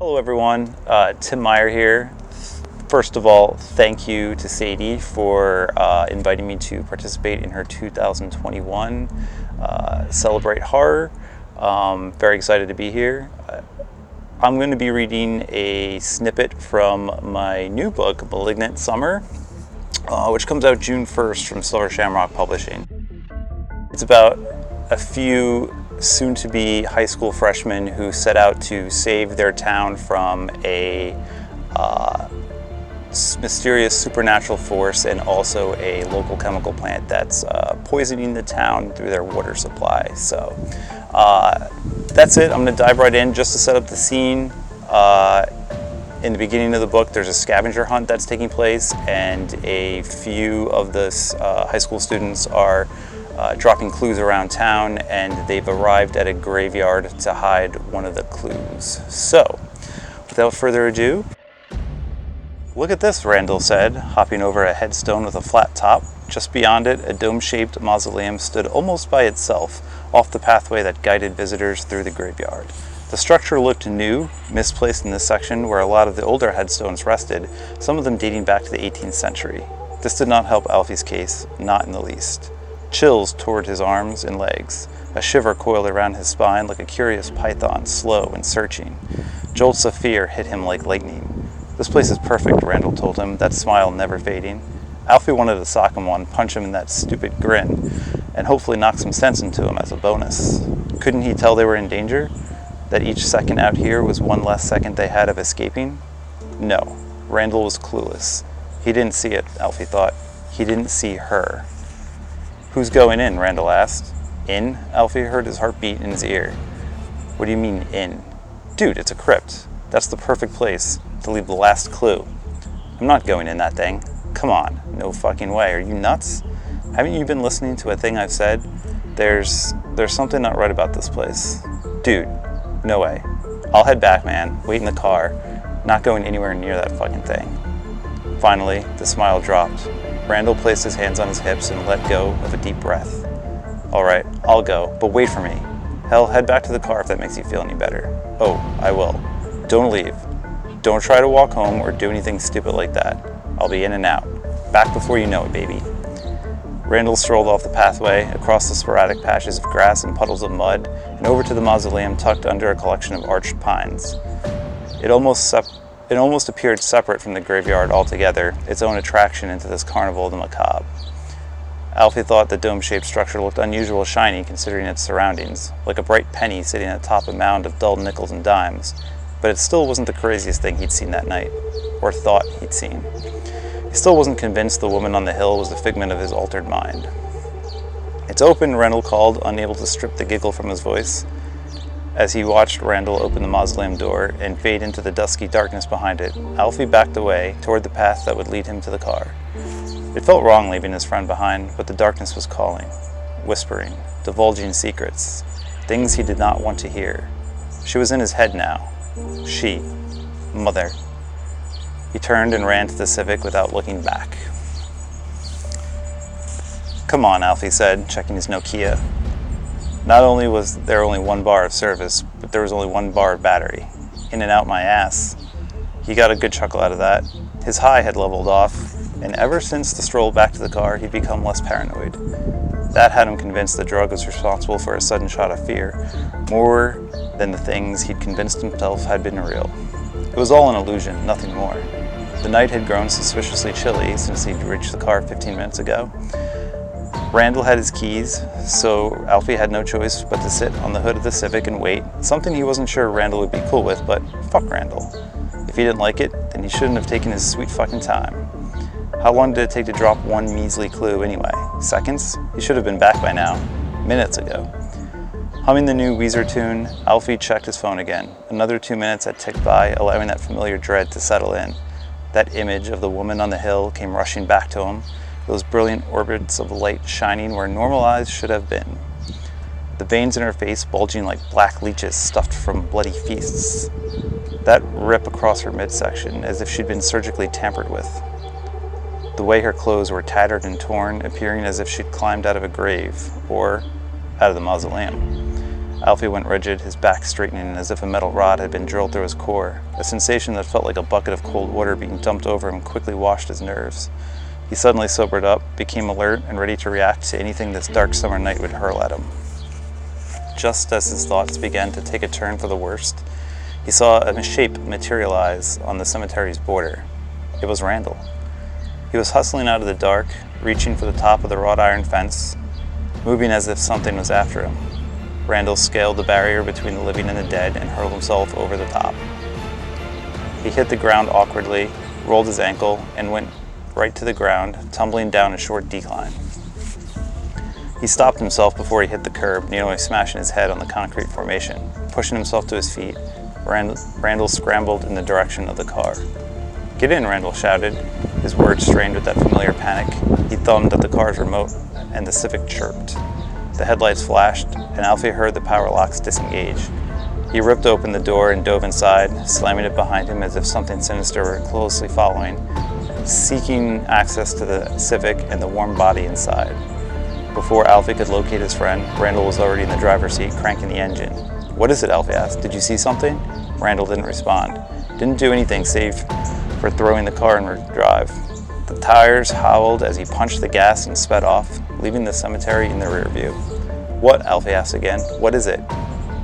Hello everyone, Tim Meyer here. First of all, thank you to Sadie for inviting me to participate in her 2021 Celebrate Horror. Very excited to be here. I'm going to be reading a snippet from my new book, Malignant Summer, which comes out June 1st from Shamrock Publishing. It's about a few soon-to-be high school freshmen who set out to save their town from a mysterious supernatural force and also a local chemical plant that's poisoning the town through their water supply. So that's it. I'm going to dive right in just to set up the scene. In the beginning of the book, there's a scavenger hunt that's taking place, and a few of the high school students are dropping clues around town, and they've arrived at a graveyard to hide one of the clues. So, without further ado, look at this, Randall said, hopping over a headstone with a flat top. Just beyond it, a dome-shaped mausoleum stood almost by itself, off the pathway that guided visitors through the graveyard. The structure looked new, misplaced in this section where a lot of the older headstones rested, some of them dating back to the 18th century. This did not help Alfie's case, not in the least. Chills tore his arms and legs. A shiver coiled around his spine like a curious python, slow and searching. Jolts of fear hit him like lightning. This place is perfect, Randall told him, that smile never fading. Alfie wanted to sock him one, punch him in that stupid grin, and hopefully knock some sense into him as a bonus. Couldn't he tell they were in danger? That each second out here was one less second they had of escaping? No, Randall was clueless. He didn't see it, Alfie thought. He didn't see her. Who's going in? Randall asked. In? Alfie heard his heartbeat in his ear. What do you mean, in? Dude, it's a crypt. That's the perfect place to leave the last clue. I'm not going in that thing. Come on. No fucking way. Are you nuts? Haven't you been listening to a thing I've said? There's something not right about this place. Dude, no way. I'll head back, man. Wait in the car. Not going anywhere near that fucking thing. Finally, the smile dropped. Randall placed his hands on his hips and let go of a deep breath. All right, I'll go, but wait for me. Hell, head back to the car if that makes you feel any better. Oh, I will. Don't leave. Don't try to walk home or do anything stupid like that. I'll be in and out. Back before you know it, baby. Randall strolled off the pathway, across the sporadic patches of grass and puddles of mud, and over to the mausoleum tucked under a collection of arched pines. It almost appeared separate from the graveyard altogether, its own attraction into this carnival of the macabre. Alfie thought the dome-shaped structure looked unusual shiny considering its surroundings, like a bright penny sitting atop a mound of dull nickels and dimes, but it still wasn't the craziest thing he'd seen that night, or thought he'd seen. He still wasn't convinced the woman on the hill was the figment of his altered mind. It's open, Randall called, unable to strip the giggle from his voice. As he watched Randall open the mausoleum door and fade into the dusky darkness behind it, Alfie backed away toward the path that would lead him to the car. It felt wrong leaving his friend behind, but the darkness was calling, whispering, divulging secrets, things he did not want to hear. She was in his head now. She, Mother. He turned and ran to the Civic without looking back. Come on, Alfie said, checking his Nokia. Not only was there only one bar of service, but there was only one bar of battery. In and out my ass. He got a good chuckle out of that. His high had leveled off, and ever since the stroll back to the car, he'd become less paranoid. That had him convinced the drug was responsible for a sudden shot of fear, more than the things he'd convinced himself had been real. It was all an illusion, nothing more. The night had grown suspiciously chilly since he'd reached the car 15 minutes ago. Randall had his keys, so Alfie had no choice but to sit on the hood of the Civic and wait, something he wasn't sure Randall would be cool with, but fuck Randall. If he didn't like it, then he shouldn't have taken his sweet fucking time. How long did it take to drop one measly clue anyway? Seconds? He should have been back by now. Minutes ago. Humming the new Weezer tune, Alfie checked his phone again. Another 2 minutes had ticked by, allowing that familiar dread to settle in. That image of the woman on the hill came rushing back to him, those brilliant orbits of light shining where normal eyes should have been. The veins in her face bulging like black leeches stuffed from bloody feasts. That rip across her midsection, as if she'd been surgically tampered with. The way her clothes were tattered and torn, appearing as if she'd climbed out of a grave, or out of the mausoleum. Alfie went rigid, his back straightening as if a metal rod had been drilled through his core. A sensation that felt like a bucket of cold water being dumped over him quickly washed his nerves. He suddenly sobered up, became alert and ready to react to anything this dark summer night would hurl at him. Just as his thoughts began to take a turn for the worst, he saw a shape materialize on the cemetery's border. It was Randall. He was hustling out of the dark, reaching for the top of the wrought iron fence, moving as if something was after him. Randall scaled the barrier between the living and the dead and hurled himself over the top. He hit the ground awkwardly, rolled his ankle, and went right to the ground, tumbling down a short decline. He stopped himself before he hit the curb, nearly smashing his head on the concrete formation. Pushing himself to his feet, Randall scrambled in the direction of the car. "Get in," Randall shouted, his words strained with that familiar panic. He thumbed at the car's remote, and the Civic chirped. The headlights flashed, and Alfie heard the power locks disengage. He ripped open the door and dove inside, slamming it behind him as if something sinister were closely following, seeking access to the Civic and the warm body inside. Before Alfie could locate his friend, Randall was already in the driver's seat, cranking the engine. "What is it?" Alfie asked. "Did you see something?" Randall didn't respond. Didn't do anything save for throwing the car in drive. The tires howled as he punched the gas and sped off, leaving the cemetery in the rear view. "What?" Alfie asked again. "What is it?"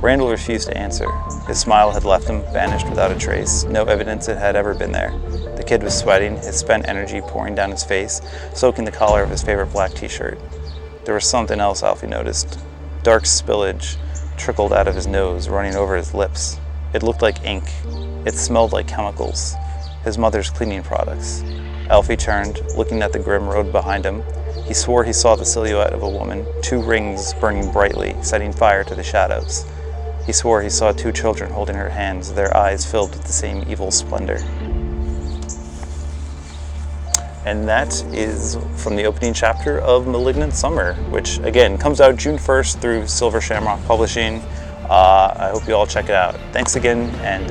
Randall refused to answer. His smile had left him, vanished without a trace. No evidence it had ever been there. The kid was sweating, his spent energy pouring down his face, soaking the collar of his favorite black t-shirt. There was something else Alfie noticed. Dark spillage trickled out of his nose, running over his lips. It looked like ink. It smelled like chemicals. His mother's cleaning products. Alfie turned, looking at the grim road behind him. He swore he saw the silhouette of a woman, 2 rings burning brightly, setting fire to the shadows. He swore he saw 2 children holding her hands, their eyes filled with the same evil splendor. And that is from the opening chapter of Malignant Summer, which again comes out June 1st through Silver Shamrock Publishing. I hope you all check it out. Thanks again, and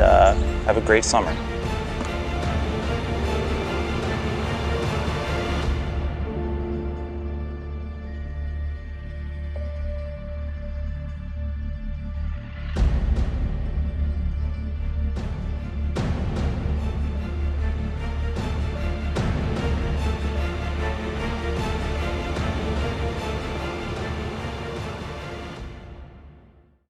have a great summer.